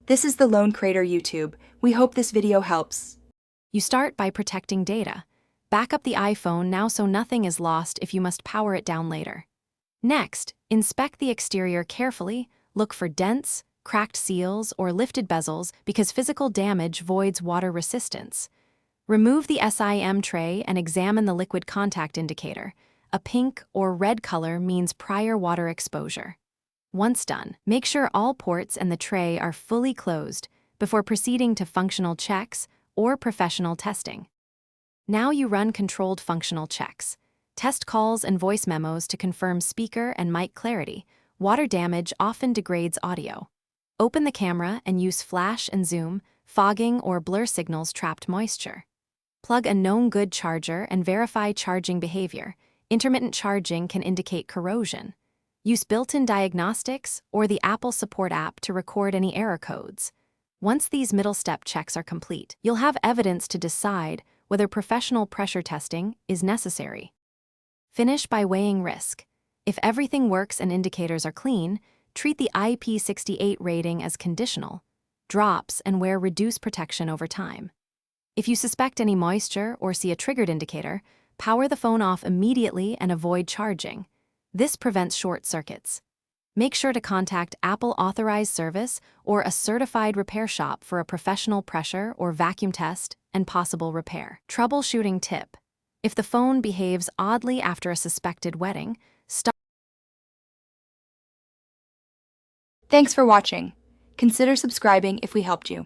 This is the Lone Crater YouTube. We hope this video helps. You start by protecting data. Back up the iPhone now so nothing is lost if you must power it down later. Next, inspect the exterior carefully. Look for dents, cracked seals, or lifted bezels because physical damage voids water resistance. Remove the SIM tray and examine the liquid contact indicator. A pink or red color means prior water exposure. Once done, make sure all ports and the tray are fully closed before proceeding to functional checks or professional testing. Now you run controlled functional checks. Test calls and voice memos to confirm speaker and mic clarity. Water damage often degrades audio. Open the camera and use flash and zoom, fogging or blur signals trapped moisture. Plug a known good charger and verify charging behavior. Intermittent charging can indicate corrosion. Use built-in diagnostics or the Apple Support app to record any error codes. Once these middle step checks are complete, you'll have evidence to decide whether professional pressure testing is necessary. Finish by weighing risk. If everything works and indicators are clean, treat the IP68 rating as conditional, drops, and wear reduced protection over time. If you suspect any moisture or see a triggered indicator, power the phone off immediately and avoid charging. This prevents short circuits. Make sure to contact Apple Authorized Service or a certified repair shop for a professional pressure or vacuum test and possible repair. Troubleshooting tip. If the phone behaves oddly after a suspected wetting, stop. Thanks for watching. Consider subscribing if we helped you.